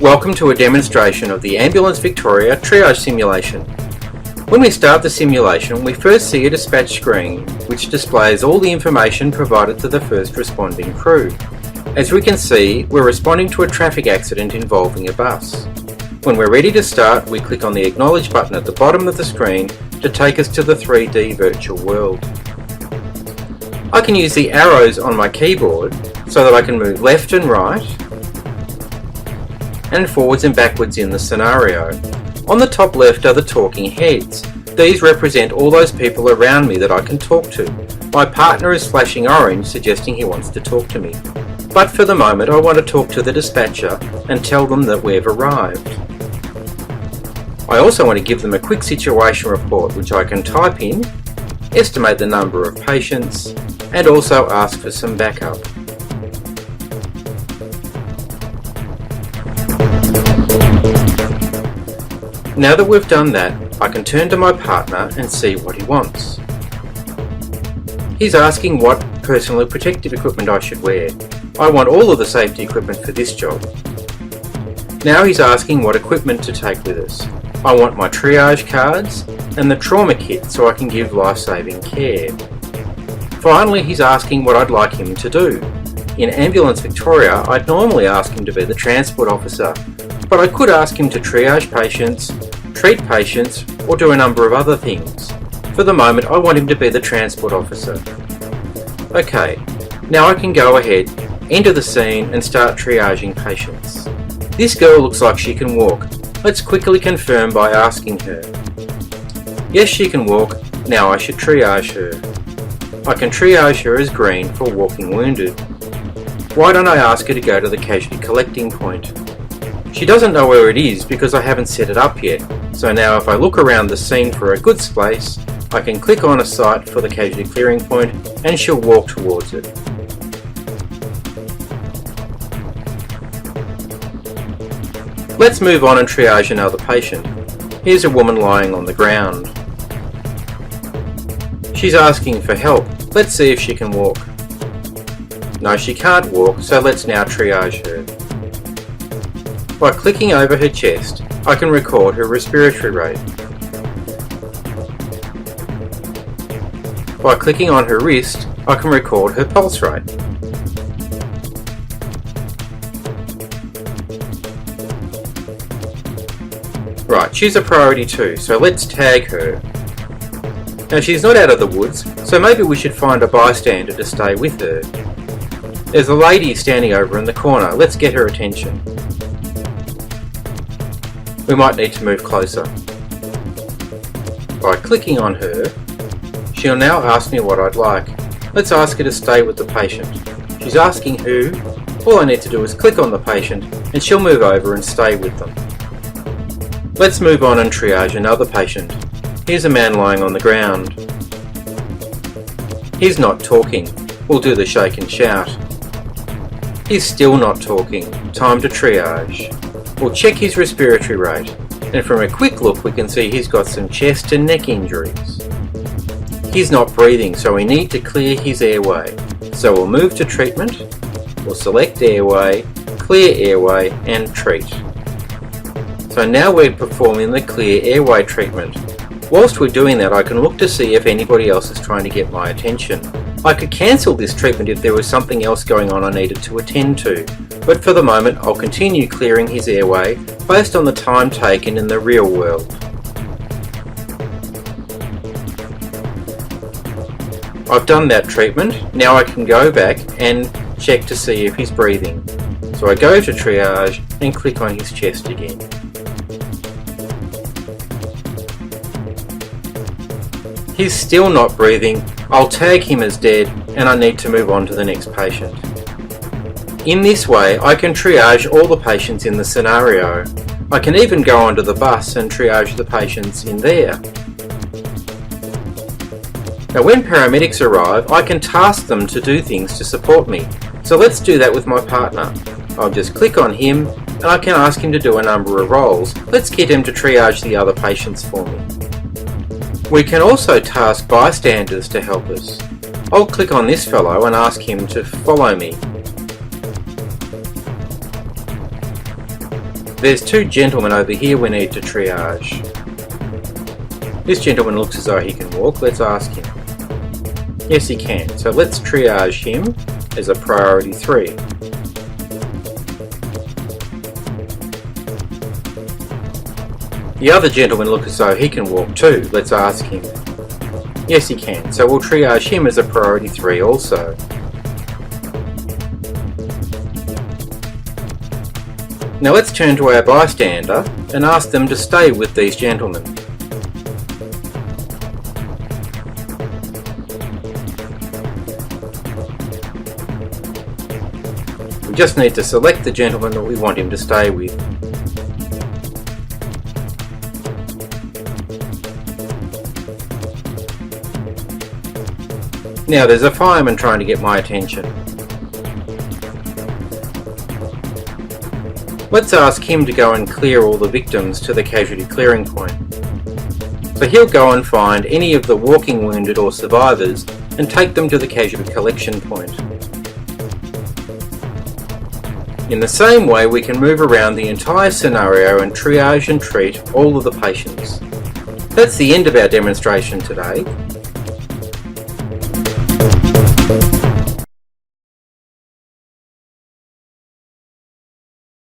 Welcome to a demonstration of the Ambulance Victoria triage simulation. When we start the simulation, we first see a dispatch screen which displays all the information provided to the first responding crew. As we can see, we're responding to a traffic accident involving a bus. When we're ready to start, we click on the Acknowledge button at the bottom of the screen to take us to the 3D virtual world. I can use the arrows on my keyboard so that I can move left and right and forwards and backwards in the scenario. On the top left are the talking heads. These represent all those people around me that I can talk to. My partner is flashing orange, suggesting he wants to talk to me. But for the moment I want to talk to the dispatcher and tell them that we've arrived. I also want to give them a quick situation report which I can type in, estimate the number of patients, and also ask for some backup. Now that we've done that, I can turn to my partner and see what he wants. He's asking what personal protective equipment I should wear. I want all of the safety equipment for this job. Now he's asking what equipment to take with us. I want my triage cards and the trauma kit so I can give life-saving care. Finally, he's asking what I'd like him to do. In Ambulance Victoria, I'd normally ask him to be the transport officer, but I could ask him to triage patients, treat patients, or do a number of other things. For the moment, I want him to be the transport officer. Okay, now I can go ahead, enter the scene and start triaging patients. This girl looks like she can walk. Let's quickly confirm by asking her. Yes, she can walk. Now I should triage her. I can triage her as green for walking wounded. Why don't I ask her to go to the casualty collecting point? She doesn't know where it is because I haven't set it up yet, so now if I look around the scene for a good space, I can click on a site for the casualty clearing point and she'll walk towards it. Let's move on and triage another patient. Here's a woman lying on the ground. She's asking for help. Let's see if she can walk. No, she can't walk, so let's now triage her. By clicking over her chest, I can record her respiratory rate. By clicking on her wrist, I can record her pulse rate. Right, she's a priority too, so let's tag her. Now she's not out of the woods, so maybe we should find a bystander to stay with her. There's a lady standing over in the corner. Let's get her attention. We might need to move closer. By clicking on her, she'll now ask me what I'd like. Let's ask her to stay with the patient. She's asking who. All I need to do is click on the patient and she'll move over and stay with them. Let's move on and triage another patient. Here's a man lying on the ground. He's not talking. We'll do the shake and shout. He's still not talking. Time to triage. We'll check his respiratory rate, and from a quick look we can see he's got some chest and neck injuries. He's not breathing, so we need to clear his airway. So we'll move to treatment, we'll select airway, clear airway and treat. So now we're performing the clear airway treatment. Whilst we're doing that, I can look to see if anybody else is trying to get my attention. I could cancel this treatment if there was something else going on I needed to attend to, but for the moment I'll continue clearing his airway based on the time taken in the real world. I've done that treatment, now I can go back and check to see if he's breathing. So I go to triage and click on his chest again. He's still not breathing. I'll tag him as dead and I need to move on to the next patient. In this way, I can triage all the patients in the scenario. I can even go onto the bus and triage the patients in there. Now when paramedics arrive, I can task them to do things to support me. So let's do that with my partner. I'll just click on him and I can ask him to do a number of roles. Let's get him to triage the other patients for me. We can also task bystanders to help us. I'll click on this fellow and ask him to follow me. There's two gentlemen over here we need to triage. This gentleman looks as though he can walk. Let's ask him. Yes, he can. So let's triage him as a priority 3. The other gentleman looks as though he can walk too. Let's ask him. Yes, he can. So we'll triage him as a priority 3 also. Now let's turn to our bystander and ask them to stay with these gentlemen. We just need to select the gentleman that we want him to stay with. Now there's a fireman trying to get my attention. Let's ask him to go and clear all the victims to the casualty clearing point. So he'll go and find any of the walking wounded or survivors and take them to the casualty collection point. In the same way, we can move around the entire scenario and triage and treat all of the patients. That's the end of our demonstration today.